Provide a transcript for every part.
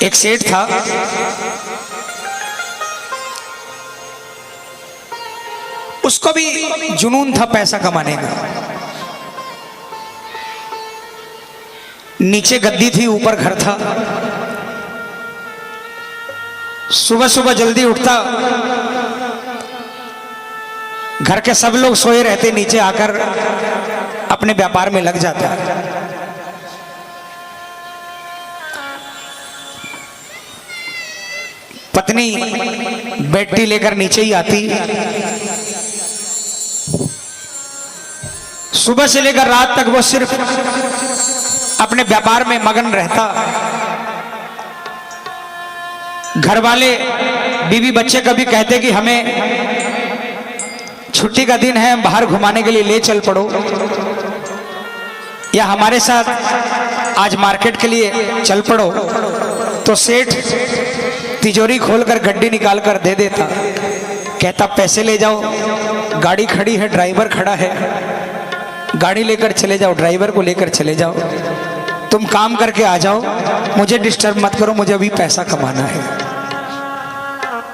एक सेठ था, उसको भी जुनून था पैसा कमाने का। नीचे गद्दी थी, ऊपर घर था। सुबह सुबह जल्दी उठता, घर के सब लोग सोए रहते, नीचे आकर अपने व्यापार में लग जाता। पत्नी बैटरी लेकर नीचे ही आती। सुबह से लेकर रात तक वो सिर्फ अपने व्यापार में मगन रहता। घर वाले बीवी बच्चे कभी कहते कि हमें छुट्टी का दिन है, बाहर घुमाने के लिए ले चल पड़ो, या हमारे साथ आज मार्केट के लिए चल पड़ो, तो सेठ तिजोरी खोलकर गड्डी निकाल कर दे देता। कहता पैसे ले जाओ, गाड़ी खड़ी है, ड्राइवर खड़ा है, गाड़ी लेकर चले जाओ, ड्राइवर को लेकर चले जाओ, तुम काम करके आ जाओ, मुझे डिस्टर्ब मत करो, मुझे अभी पैसा कमाना है।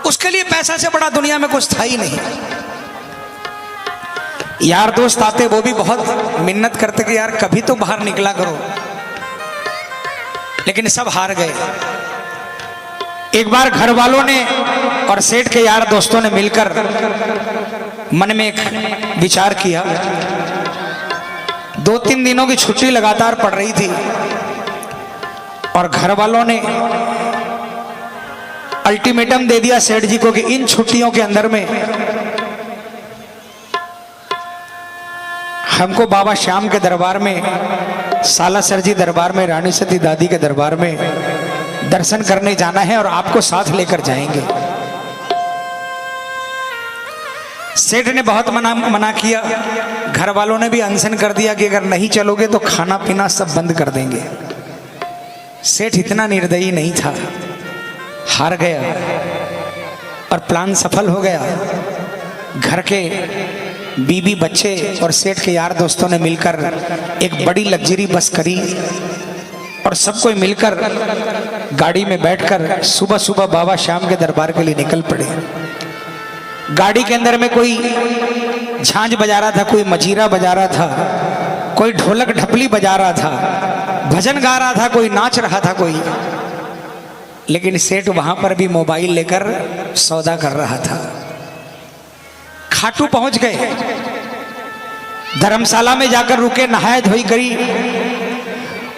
उसके लिए पैसा से बड़ा दुनिया में कुछ था ही नहीं। यार दोस्त आते, वो भी बहुत मिन्नत करते कि यार कभी तो बाहर निकला करो, लेकिन सब हार गए। एक बार घर वालों ने और सेठ के यार दोस्तों ने मिलकर मन में एक विचार किया। 2-3 दिनों की छुट्टी लगातार पड़ रही थी और घर वालों ने अल्टीमेटम दे दिया सेठ जी को कि इन छुट्टियों के अंदर में हमको बाबा श्याम के दरबार में, सालासर जी दरबार में, रानी सती दादी के दरबार में दर्शन करने जाना है और आपको साथ लेकर जाएंगे। सेठ ने बहुत मना किया। घर वालों ने भी अनशन कर दिया कि अगर नहीं चलोगे तो खाना पीना सब बंद कर देंगे। सेठ इतना निर्दयी नहीं था, हार गया और प्लान सफल हो गया। घर के बीबी बच्चे और सेठ के यार दोस्तों ने मिलकर एक बड़ी लग्जरी बस करी और सब कोई मिलकर गाड़ी में बैठकर सुबह सुबह बाबा श्याम के दरबार के लिए निकल पड़े। गाड़ी के अंदर में कोई झांझ बजा रहा था, कोई मजीरा बजा रहा था, कोई ढोलक ढपली बजा रहा था, भजन गा रहा था, कोई नाच रहा था कोई। लेकिन सेठ वहां पर भी मोबाइल लेकर सौदा कर रहा था। खाटू पहुंच गए, धर्मशाला में जाकर रुके, नहाए धोई करी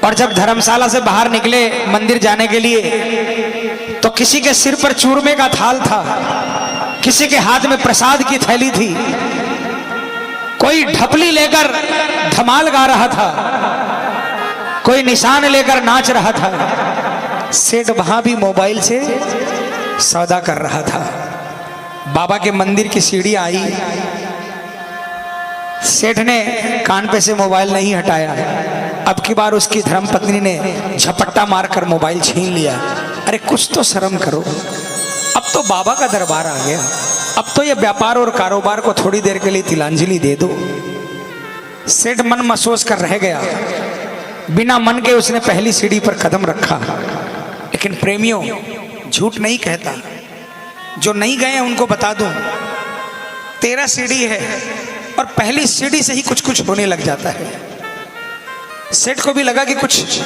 और जब धर्मशाला से बाहर निकले मंदिर जाने के लिए तो किसी के सिर पर चूरमे का थाल था, किसी के हाथ में प्रसाद की थैली थी, कोई ढपली लेकर धमाल गा रहा था, कोई निशान लेकर नाच रहा था। सेठ वहां भी मोबाइल से सौदा कर रहा था। बाबा के मंदिर की सीढ़ी आई, सेठ ने कान पे से मोबाइल नहीं हटाया। अब की बार उसकी धर्मपत्नी ने झपट्टा मारकर मोबाइल छीन लिया। अरे कुछ तो शर्म करो, अब तो बाबा का दरबार आ गया, अब तो ये व्यापार और कारोबार को थोड़ी देर के लिए तिलांजलि दे दो। सेठ मन महसूस कर रह गया। बिना मन के उसने पहली सीढ़ी पर कदम रखा। लेकिन प्रेमियों, झूठ नहीं कहता, जो नहीं गए उनको बता दूं, 13 सीढ़ी है और पहली सीढ़ी से ही कुछ कुछ होने लग जाता है। सेठ को भी लगा कि कुछ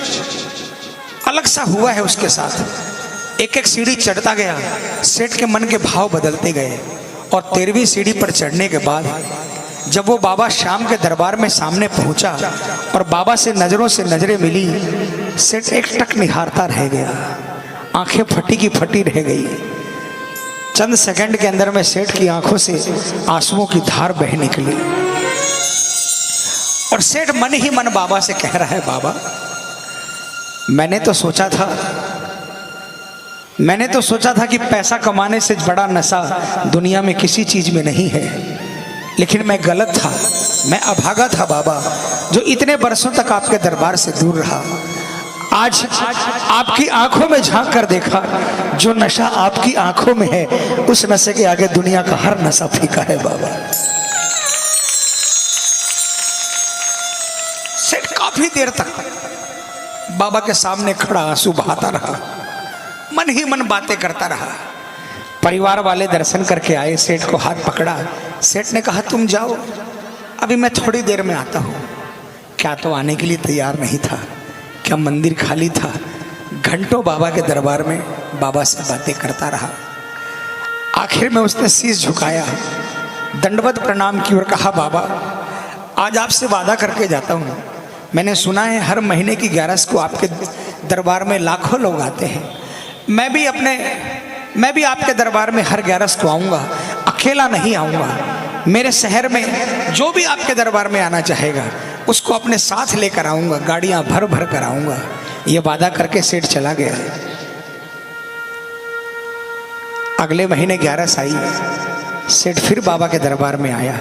अलग सा हुआ है उसके साथ। एक एक सीढ़ी चढ़ता गया, सेठ के मन के भाव बदलते गए और 13वीं सीढ़ी पर चढ़ने के बाद जब वो बाबा श्याम के दरबार में सामने पहुंचा और बाबा से नजरों से नजरें मिली, सेठ एक टक निहारता रह गया, आंखें फटी की फटी रह गई। चंद सेकंड के अंदर में सेठ की आंखों से आंसुओं की धार बह निकली और सेठ मन ही मन बाबा से कह रहा है, बाबा मैंने तो सोचा था कि पैसा कमाने से बड़ा नशा दुनिया में किसी चीज में नहीं है, लेकिन मैं गलत था, मैं अभागा था बाबा, जो इतने बरसों तक आपके दरबार से दूर रहा। आज आपकी आंखों में झांक कर देखा, जो नशा आपकी आंखों में है उस नशे के आगे दुनिया का हर नशा फीका है बाबा। सेठ काफी देर तक बाबा के सामने खड़ा आंसू बहाता रहा। मन ही मन बातें करता रहा। परिवार वाले दर्शन करके आए, सेठ को हाथ पकड़ा। सेठ ने कहा तुम जाओ, अभी मैं थोड़ी देर में आता हूँ। क्या तो आने के लिए तैयार नहीं था, क्या मंदिर खाली था। घंटों बाबा के दरबार में बाबा से बातें करता रहा। आखिर में उसने शीश झुकाया, दंडवत प्रणाम की और कहा बाबा आज आपसे वादा करके जाता हूँ। मैंने सुना है हर महीने की 11 को आपके दरबार में लाखों लोग आते हैं। मैं भी आपके दरबार में हर 11 को आऊँगा, अकेला नहीं आऊँगा। मेरे शहर में जो भी आपके दरबार में आना चाहेगा उसको अपने साथ लेकर आऊँगा, गाड़ियाँ भर भर कर आऊँगा। ये वादा करके सेठ चला गया। अगले महीने 11 आई, सेठ फिर बाबा के दरबार में आया।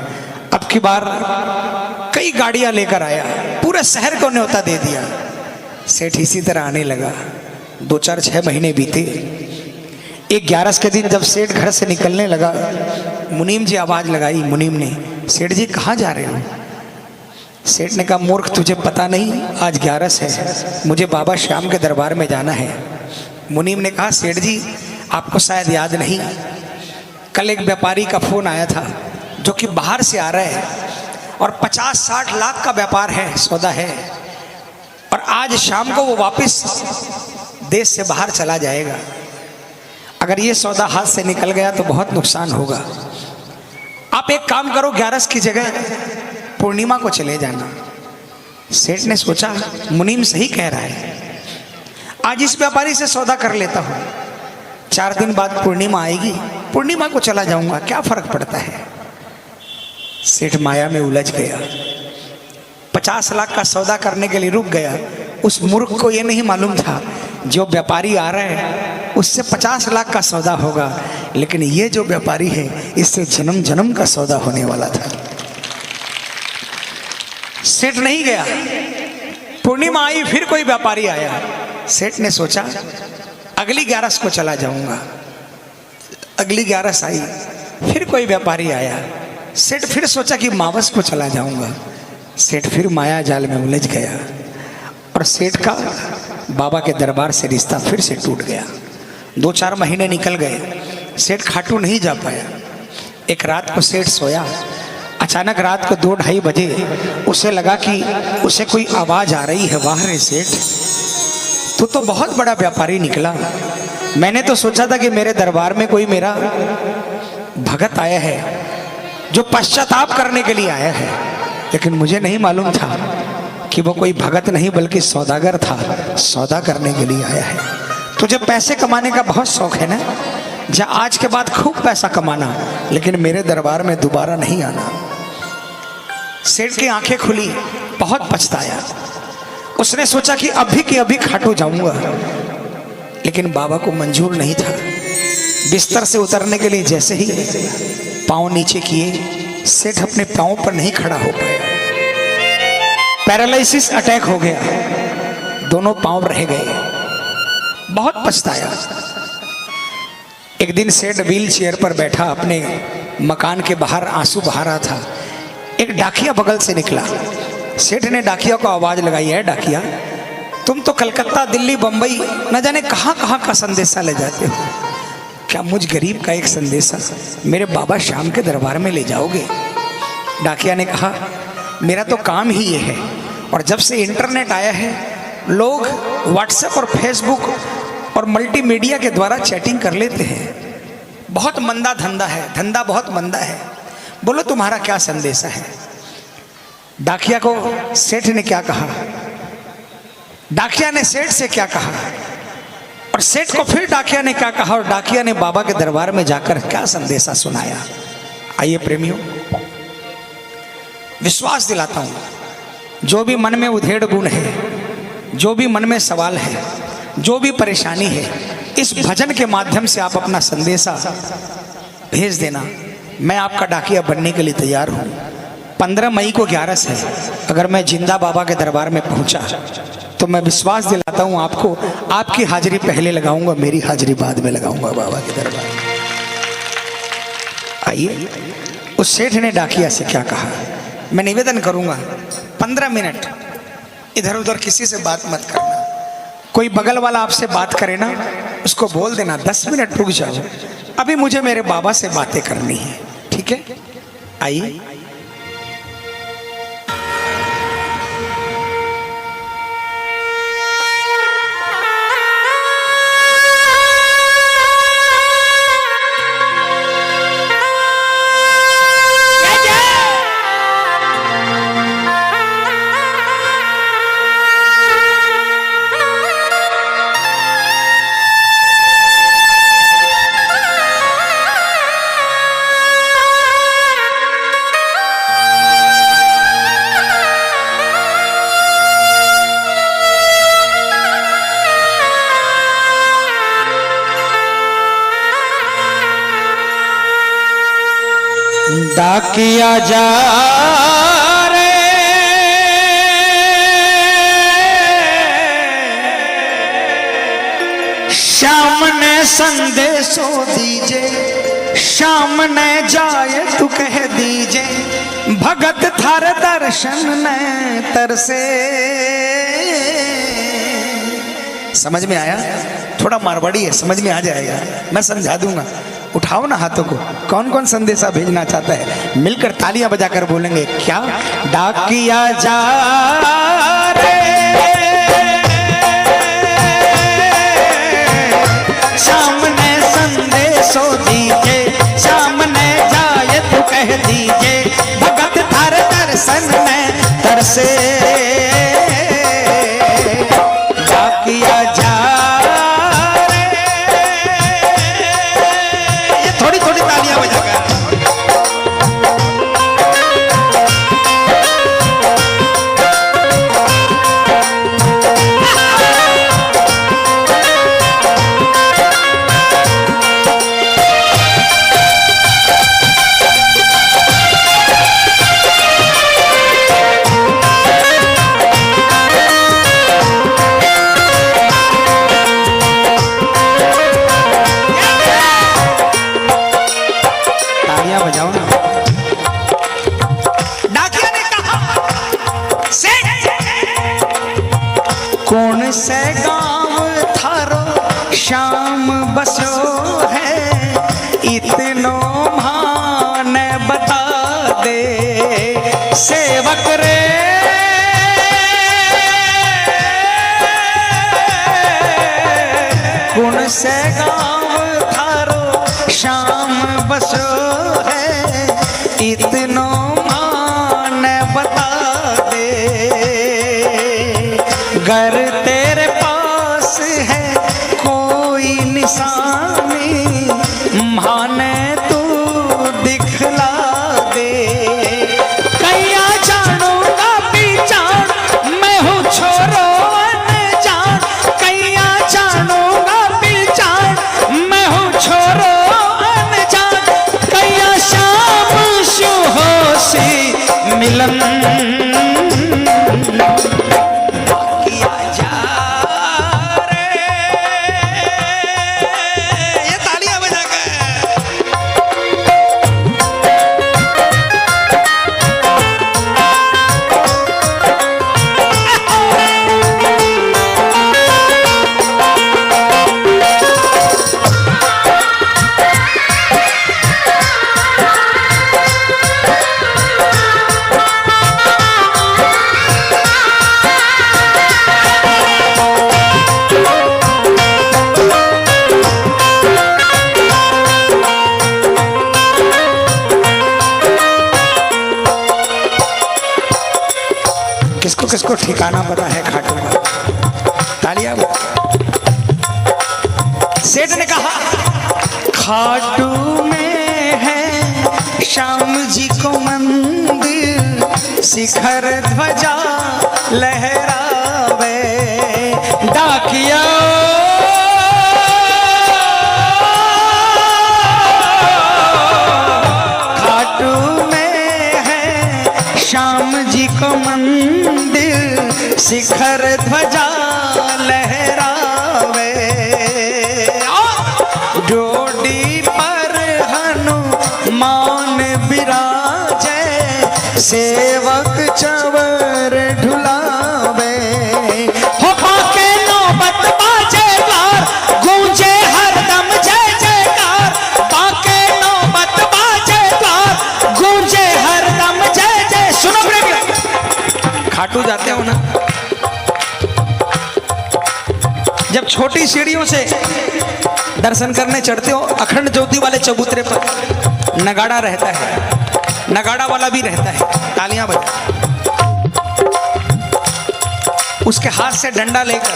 अब की बार कई गाड़ियां लेकर आया, पूरे शहर को न्योता दे दिया। सेठ इसी तरह आने लगा। 2, 4, 6 महीने बीते। एक 11 के दिन जब सेठ घर से निकलने लगा, मुनीम जी आवाज लगाई। मुनीम ने, सेठ जी कहाँ जा रहे हो? सेठ ने कहा मूर्ख तुझे पता नहीं आज 11 है, मुझे बाबा श्याम के दरबार में जाना है। मुनीम ने कहा सेठ जी आपको शायद याद नहीं, कल एक व्यापारी का फोन आया था जो कि बाहर से आ रहा है और 50-60 लाख का व्यापार है, सौदा है, और आज शाम को वो वापस देश से बाहर चला जाएगा। अगर ये सौदा हाथ से निकल गया तो बहुत नुकसान होगा। आप एक काम करो, 11 की जगह पूर्णिमा को चले जाना। सेठ ने सोचा मुनीम सही कह रहा है, आज इस व्यापारी से सौदा कर लेता हूं। 4 दिन बाद पूर्णिमा आएगी, पूर्णिमा को चला जाऊंगा, क्या फर्क पड़ता है। सेठ माया में उलझ गया। 50 लाख का सौदा करने के लिए रुक गया। उस मूर्ख को यह नहीं मालूम था जो व्यापारी आ रहा है उससे 50 लाख का सौदा होगा, लेकिन ये जो व्यापारी है इससे जन्म जन्म का सौदा होने वाला था। सेठ नहीं गया। पूर्णिमा आई, फिर कोई व्यापारी आया। सेठ ने सोचा अगली 11 को चला जाऊंगा। अगली 11 आई, फिर कोई व्यापारी आया। सेठ फिर सोचा कि मावस को चला जाऊंगा। सेठ फिर माया जाल में उलझ गया और सेठ का बाबा के दरबार से रिश्ता फिर से टूट गया। 2-4 महीने निकल गए, सेठ खाटू नहीं जा पाया। एक रात को सेठ सोया, अचानक रात को 2-2:30 बजे उसे लगा कि उसे कोई आवाज आ रही है। वाह रे सेठ, तू तो बहुत बड़ा व्यापारी निकला। मैंने तो सोचा था कि मेरे दरबार में कोई मेरा भगत आया है जो पश्चाताप करने के लिए आया है, लेकिन मुझे नहीं मालूम था कि वो कोई भगत नहीं बल्कि सौदागर था, सौदा करने के लिए आया है। तुझे पैसे कमाने का बहुत शौक है ना, जा आज के बाद खूब पैसा कमाना, लेकिन मेरे दरबार में दोबारा नहीं आना। सेठ की आंखें खुली, बहुत पछताया। उसने सोचा कि अभी के अभी खाटू जाऊंगा, लेकिन बाबा को मंजूर नहीं था। बिस्तर से उतरने के लिए जैसे ही पांव नीचे किए, सेठ अपने पांव पर नहीं खड़ा हो पाया। पैरालिसिस अटैक हो गया, दोनों पांव रह गए। बहुत पछताया। एक दिन सेठ व्हील चेयर पर बैठा अपने मकान के बाहर आंसू बहा रहा था। एक डाकिया बगल से निकला। सेठ ने डाकिया को आवाज लगाई, है डाकिया, तुम तो कलकत्ता, दिल्ली, बंबई न जाने कहां कहां का संदेशा ले जाते हो, क्या मुझ गरीब का एक संदेशा मेरे बाबा श्याम के दरबार में ले जाओगे? डाकिया ने कहा मेरा तो काम ही ये है, और जब से इंटरनेट आया है लोग व्हाट्सएप और फेसबुक और मल्टीमीडिया के द्वारा चैटिंग कर लेते हैं। बहुत मंदा धंधा है, धंधा बहुत मंदा है। बोलो तुम्हारा क्या संदेशा है? डाकिया को सेठ ने क्या कहा, डाकिया ने सेठ से क्या कहा, और सेठ को फिर डाकिया ने क्या कहा, और डाकिया ने बाबा के दरबार में जाकर क्या संदेशा सुनाया। आइए प्रेमियों, विश्वास दिलाता हूं, जो भी मन में उधेड़ गुण है, जो भी मन में सवाल है, जो भी परेशानी है, इस भजन के माध्यम से आप अपना संदेशा भेज देना। मैं आपका डाकिया बनने के लिए तैयार हूं। 15 मई को 11 है। अगर मैं जिंदा बाबा के दरबार में पहुंचा तो मैं विश्वास दिलाता हूं आपको, आपकी हाजिरी पहले लगाऊंगा, मेरी हाजिरी बाद में लगाऊंगा बाबा के दरबार में। आइए, उस सेठ ने डाकिया से क्या कहा। मैं निवेदन करूंगा 15 मिनट इधर उधर किसी से बात मत करना, कोई बगल वाला आपसे बात करे ना, उसको बोल देना 10 मिनट रुक जाओ, अभी मुझे मेरे बाबा से बातें करनी है। ठीक है, आइए। डाकिया जा रे श्याम ने संदेशो दीजे, श्याम ने जाए तू कह दीजे, भगत थार दर्शन में तरसे। समझ में आया? थोड़ा मारवाड़ी है, समझ में आ जाएगा, मैं समझा दूंगा। उठाओ ना हाथों को, कौन कौन संदेशा भेजना चाहता है? मिलकर तालियां बजाकर बोलेंगे क्या? डाकिया जा रे श्याम ने संदेशो दीजे, श्याम ने जाए तू कह दीजे, भगत थार दर्शन में तरसे। डाकिया जा कौन से गांव थारो श्याम बसो है, इतनो मान बता दे सेवक रे। कौन से गांव थारो श्याम बसो है, इतनो मान बता दे। घर तेरे पास है कोई निशानी, माने तू दिखला दे। कैया जानूंगा पहचान, मैं हूँ छोरो अनजान, कैया जानूंगा पहचान, मैं हूँ छोरो अनजान, कैया शाम सुहोसी मिलन। किसको किसको ठिकाना पता है खाटू का? तालियां। सेठ ने कहा खाटू में है श्याम जी को मंदिर, शिखर ध्वजा लहरावे। डाकिया खाटू में है श्याम जी को मंदिर, शिखर ध्वजा लहरावे। डोडी पर हनुमान विराजे, सेवक चवर ढुलावे। हो पाके नौबत जब छोटी सीढ़ियों से दर्शन करने चढ़ते हो, अखंड ज्योति वाले चबूतरे पर नगाड़ा रहता है, नगाड़ा वाला भी रहता है, तालियां बजा, उसके हाथ से डंडा लेकर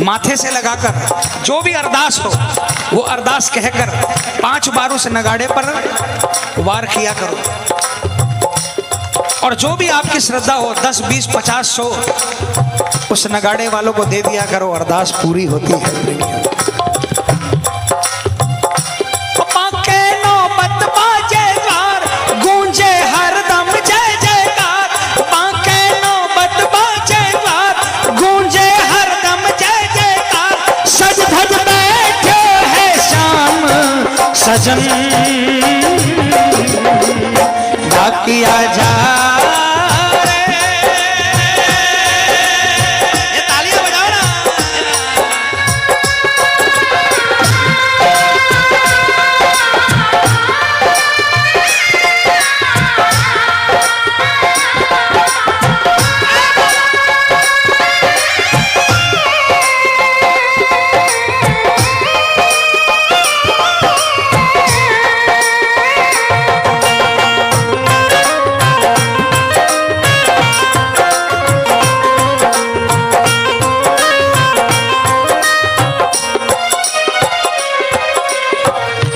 माथे से लगाकर जो भी अरदास हो वो अरदास कहकर 5 बार उस नगाड़े पर वार किया करो। और जो भी आपकी श्रद्धा हो 10, 20, 50, 100 उस नगाड़े वालों को दे दिया करो, अरदास पूरी होती है। गूंजे हरदम जय जयकार, बांके नौबत बाजे द्वार, गूंजे हरदम जय जयकार, सज धज बैठे है श्याम सजन, डाकिया जा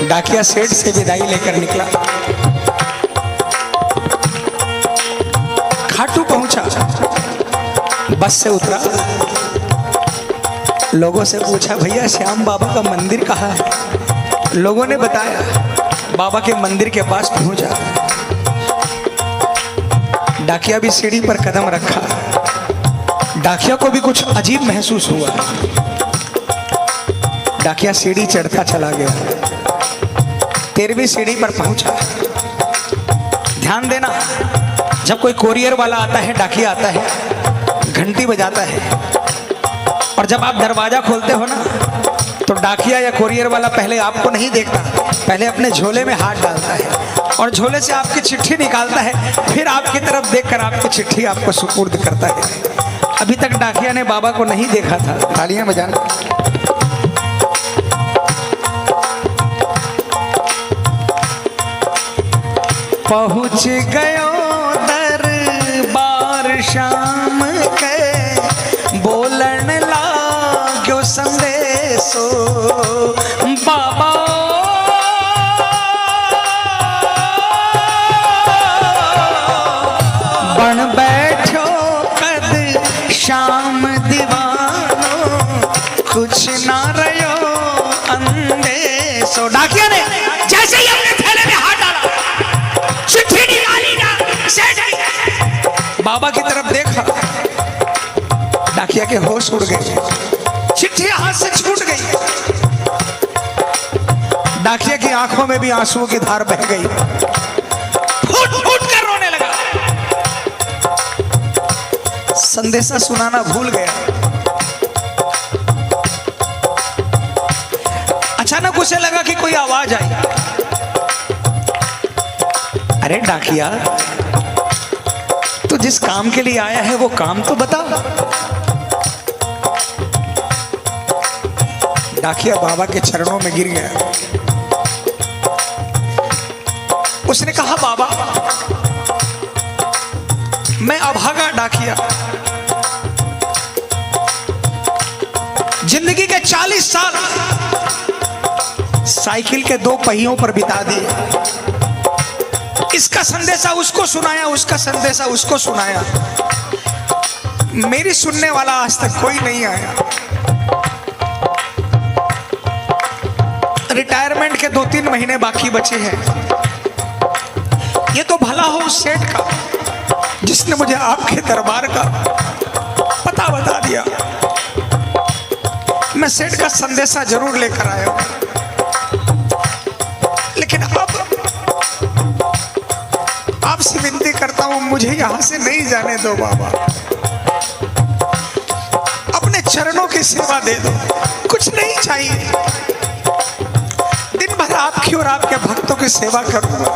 डाकिया सेठ से विदाई लेकर निकला, खाटू पहुंचा, बस से उतरा, लोगों से पूछा भैया श्याम बाबा का मंदिर कहाँ है? लोगों ने बताया बाबा के मंदिर के पास पहुंचा। डाकिया भी सीढ़ी पर कदम रखा, डाकिया को भी कुछ अजीब महसूस हुआ। डाकिया सीढ़ी चढ़ता चला गया, 13वीं सीढ़ी पर पहुंचा। ध्यान देना, जब कोई कोरियर वाला आता है, डाकिया आता है, घंटी बजाता है, और जब आप दरवाजा खोलते हो ना तो डाकिया या कोरियर वाला पहले आपको नहीं देखता, पहले अपने झोले में हाथ डालता है और झोले से आपकी चिट्ठी निकालता है, फिर आपकी तरफ देखकर आपकी चिट्ठी आपको सुपुर्द करता है। अभी तक डाकिया ने बाबा को नहीं देखा था। तालियां बजाना। पहुँच गयो दरबार शाम के, बोलन लाग्यो संदेशो, बाबा बन बैठो कद शाम दीवानो, कुछ ना रयो अंदेशो। डाकिया ने जैसे ही अपने थैले में हाथ डाला, चिट्ठी निकाली ना, बाबा की तरफ देखा, डाकिया के होश उड़ गए, चिट्ठी हाथ से छूट गई, डाकिया की आंखों में भी आंसुओं की धार बह गई, फूट फूट कर रोने लगा। संदेशा सुनाना भूल गया। अचानक उसे लगा कि कोई आवाज आई, अरे डाकिया, तो जिस काम के लिए आया है वो काम तो बता। डाकिया बाबा के चरणों में गिर गया। उसने कहा बाबा, मैं अभागा डाकिया, जिंदगी के 40 साल साइकिल के 2 पहियों पर बिता दिए। इसका संदेशा उसको सुनाया, उसका संदेशा उसको सुनाया, मेरी सुनने वाला आज तक कोई नहीं आया। रिटायरमेंट के 2-3 महीने बाकी बचे हैं। ये तो भला हो उस सेठ का जिसने मुझे आपके दरबार का पता बता दिया। मैं सेठ का संदेशा जरूर लेकर आया हूं, लेकिन अब आपसे विनती करता हूं, मुझे यहां से नहीं जाने दो बाबा, अपने चरणों की सेवा दे दो, कुछ नहीं चाहिए, दिन भर आपकी और आपके भक्तों की सेवा करूंगा।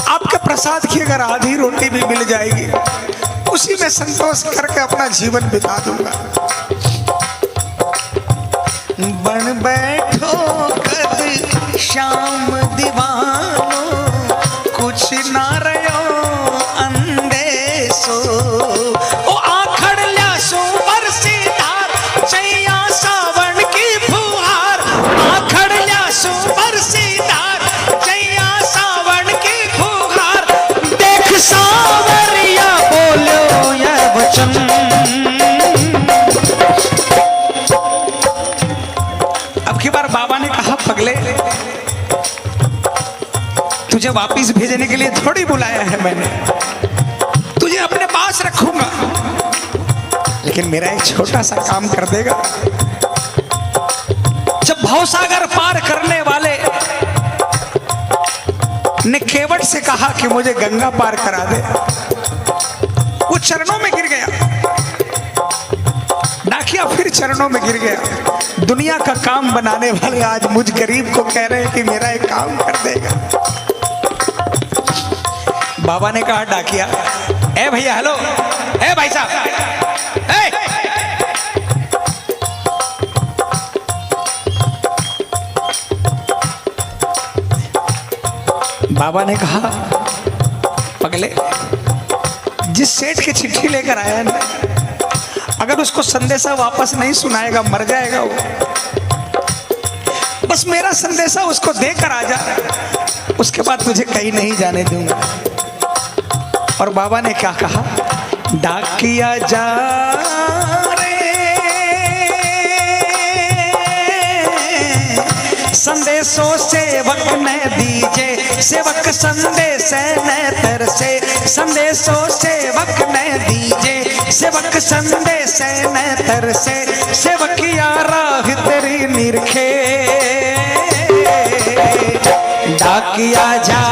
आपके प्रसाद की अगर आधी रोटी भी मिल जाएगी उसी में संतोष करके अपना जीवन बिता दूंगा। बन बैठो कद शाम दीवानो, कुछ ना रहो अंदेशो। ओ आखड़ ल्यासो बरसीदार चैया सावन की फुहार, आखड़ ल्यासो बरसीदार चैया सावन की फुहार। देख सावरिया बोलो यह वचन, अब की बार बाबा ने कहा पगले तुझे वापिस भेजने के लिए थोड़ी बुलाया है मैंने, तुझे अपने पास रखूंगा, लेकिन मेरा एक छोटा सा काम कर देगा। जब भवसागर पार करने वाले ने केवट से कहा कि मुझे गंगा पार करा दे, वो चरणों में गिर गया। डाकिया फिर चरणों में गिर गया। दुनिया का काम बनाने वाले आज मुझ गरीब को कह रहे हैं कि मेरा एक काम कर देगा। बाबा ने कहा डाकिया, ए भैया, हेलो, ए भाई साहब, बाबा ने कहा पगले, जिस सेठ की चिट्ठी लेकर आया है ना, अगर उसको संदेशा वापस नहीं सुनाएगा मर जाएगा वो। बस मेरा संदेशा उसको देकर आ जा, उसके बाद तुझे कहीं नहीं जाने दूंगा। और बाबा ने क्या कहा, डाकिया जा रे संदेशों सेवक ने दीजे, सेवक संदेश न तरसे, संदेशों सेवक ने दीजे, सेवक संदेश न तरसे, सेवकिया राह तेरी निरखे, डाकिया जा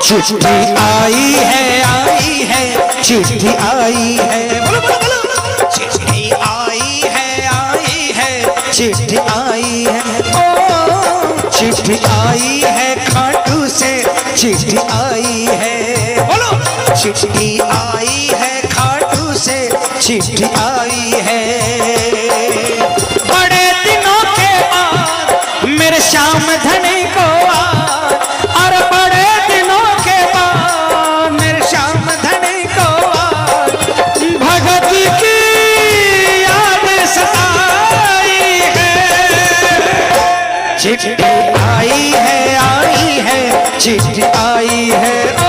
चिट्ठी आई है चिट्ठी आई है, बोलो बोलो बोलो, चिट्ठी आई है चिट्ठी आई है, ओ चिट्ठी आई है खाटू से चिट्ठी आई है, बोलो चिट्ठी आई है खाटू से चिट्ठी आई है। बड़े दिनों के बाद मेरे श्याम धनी को और बड़े चिट्ठी आई है चिट्ठी आई है, ओ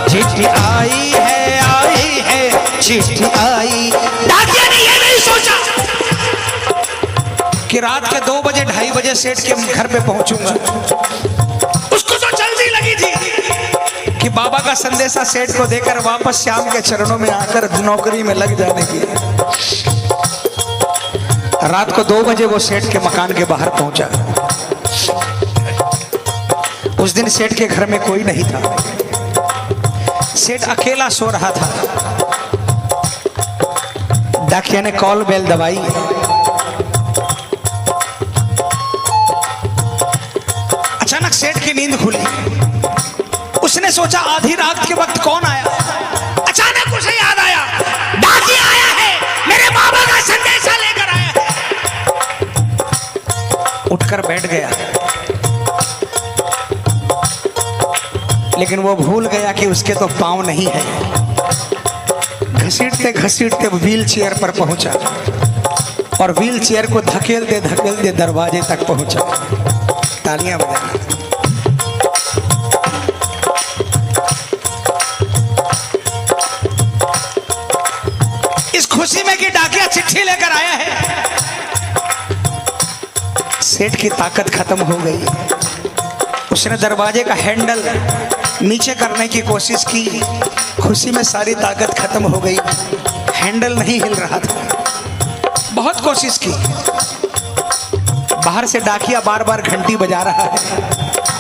चिट्ठी आई है चिट्ठी आई। डाकिया ने ये नहीं सोचा कि रात के 2 बजे 2:30 बजे सेठ के घर पे पहुंचूंगा। उसको तो जल्दी लगी थी कि बाबा का संदेशा सेठ को देकर वापस श्याम के चरणों में आकर नौकरी में लग जाने की। रात को 2 बजे वो सेठ के मकान के बाहर पहुंचा। उस दिन सेठ के घर में कोई नहीं था, सेठ अकेला सो रहा था। डाकिया ने कॉल बेल दबाई। अचानक सेठ की नींद खुली। उसने सोचा आधी रात के वक्त कौन आया। अचानक उसे याद आया, डाकिया आया है, मेरे बाबा का संदेशा लेकर आया है। उठकर बैठ गया, लेकिन वो भूल गया कि उसके तो पांव नहीं है। घसीटते घसीटते व्हील चेयर पर पहुंचा और व्हील चेयर को धकेलते धकेलते दरवाजे तक पहुंचा। तालियां बजाना। इस खुशी में कि डाकिया चिट्ठी लेकर आया है, सेठ की ताकत खत्म हो गई। उसने दरवाजे का हैंडल नीचे करने की कोशिश की, खुशी में सारी ताकत खत्म हो गई। हैंडल नहीं हिल रहा था। बहुत कोशिश की, बाहर से डाकिया बार बार घंटी बजा रहा है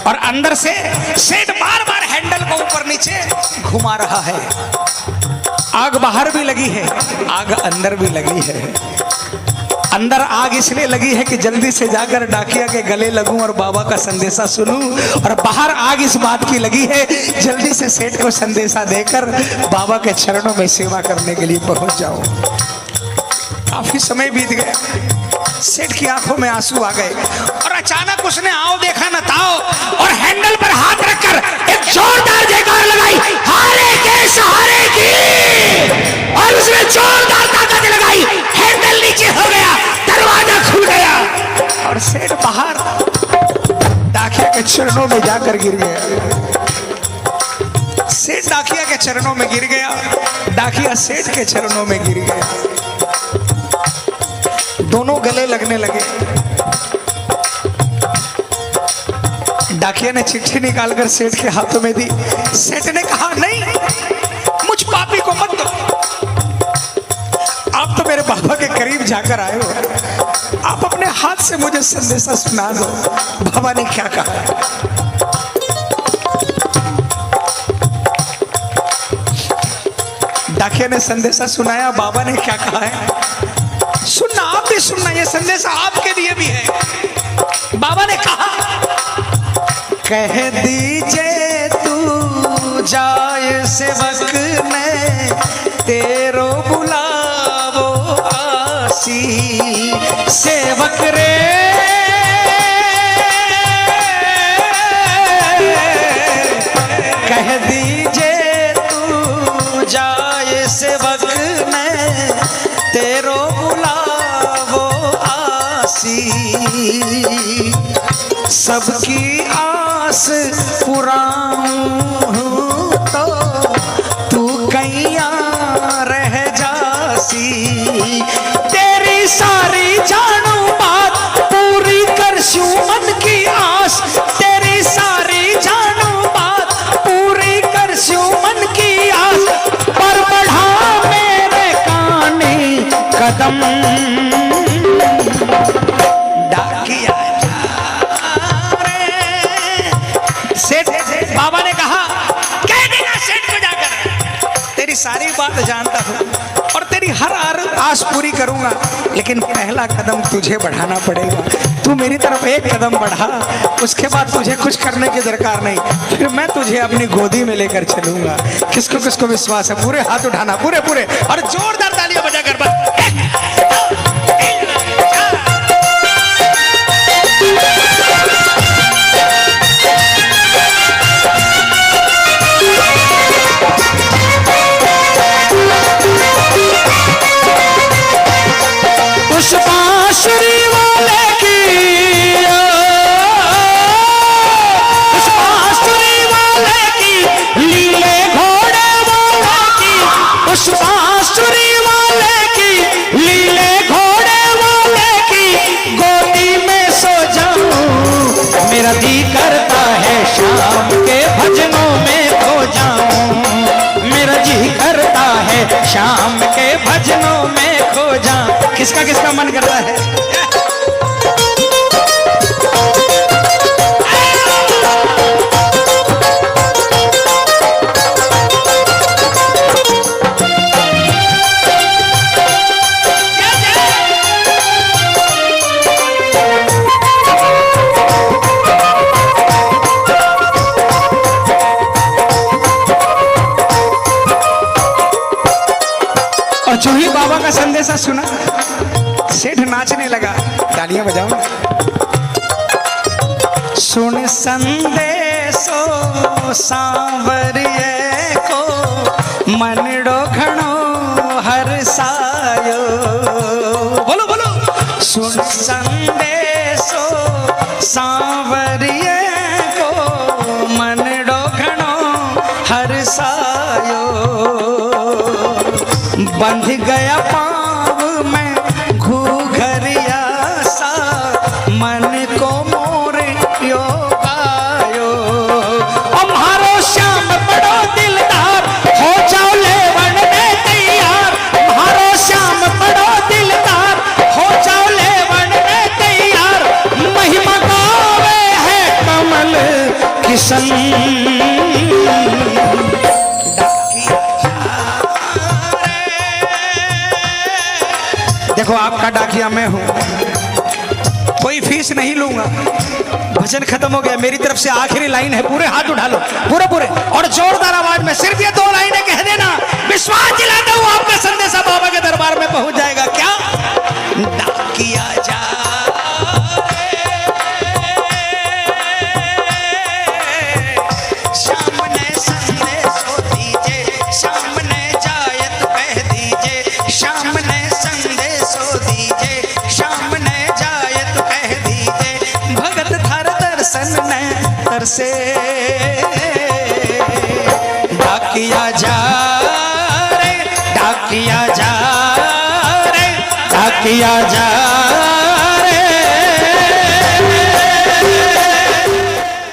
और अंदर से सेठ बार बार हैंडल को ऊपर नीचे घुमा रहा है। आग बाहर भी लगी है, आग अंदर भी लगी है। अंदर आग इसलिए लगी है कि जल्दी से जाकर डाकिया के गले लगूं और बाबा का संदेशा सुनूं, और बाहर आग इस बात की लगी है जल्दी से सेठ को संदेशा देकर बाबा के चरणों में सेवा करने के लिए पहुंच जाऊं। काफी समय बीत गया, सेठ की आंखों में आंसू आ गए और अचानक उसने आओ देखा न ताओ और हैंडल पर हाथ रखकर एक जोरदार जयकार लगाई, हारे के सहारे की, और उसने जोरदार ताकत लगाई, हैंडल नीचे हो गया, दरवाजा खुल गया और सेठ बाहर डाकिया के चरणों में जाकर गिर गया। सेठ डाकिया के चरणों में गिर गया, डाकिया सेठ के चरणों में गिर गया। दोनों गले लगने लगे। डाकिया ने चिट्ठी निकालकर सेठ के हाथों में दी। सेठ ने कहा नहीं, मुझ पापी को मत दो, आप तो मेरे बाबा के करीब जाकर आए हो, आप अपने हाथ से मुझे संदेशा सुना दो। बाबा ने क्या कहा? डाकिया ने संदेशा सुनाया। बाबा ने क्या कहा है सुनना, आप भी सुनना, ये संदेशा आपके लिए भी है। बाबा ने कहा कह दीजिए तू जाए सेवक ने तेरो बुलावो आसी, सेवक रे कह दीजिए तू जाए सेवक ने तेरो बुलावो आसी, सबकी आस पुराऊं तो तू कैया रह जासी, तेरी सारी जानू बात पूरी करशूं मन की आस, तेरी सारी जानू बात पूरी करशूं मन की आस, पर बढ़ा मेरे काने कदम। डाकिया बाबा ने कहा कह देना सेठ को जाकर, तेरी सारी बात जानता हूं और तेरी हर आस पूरी करूंगा, लेकिन पहला कदम तुझे बढ़ाना पड़ेगा। तू मेरी तरफ एक कदम बढ़ा, उसके बाद तुझे कुछ करने की दरकार नहीं, फिर मैं तुझे अपनी गोदी में लेकर चलूंगा। किसको किसको विश्वास है? पूरे हाथ उठाना, पूरे पूरे, और जोरदार तालियां बजाकर बस। बांसुरी वाले की, उस बांसुरी वाले की, लीले घोड़े वाले की, उस बांसुरी वाले की, लीले घोड़े वाले की गोदी में सो जाऊं, मेरा जी करता है शाम के भजनों में खो जाऊं, मेरा जी करता है शाम के भजनों में खो जाऊं। किसका किसका मन करता है? और जो ही बाबा का संदेशा सुना, सेठ नाचने लगा। तालियां बजाओ। सुन संदेशो सांवरिये को, मनडो घणो हरसायो। बोलो बोलो। सुन संदेशो सांवरिये को, मनडो घणो हरसायो। बंध गया पाँव में घूघरिया सा, मन को मोर यो गायो। म्हारो श्याम बड़ो दिलदार, हो जाओ लेवन में तैयार। म्हारो श्याम बड़ो दिलदार, हो जाओ लेवन में तैयार। किशन देखो आपका डाकिया मैं हूं, कोई फीस नहीं लूंगा। भजन खत्म हो गया, मेरी तरफ से आखिरी लाइन है, पूरे हाथ उठा लो, पूरे पूरे और जोरदार आवाज में सिर्फ ये 2 लाइनें कह देना, विश्वास दिलाता हूं आपका संदेशा बाबा के दरबार में पहुंच जाएगा। क्या डाकिया जा से डाकिया जा रे, डाकिया जा रे, डाकिया जा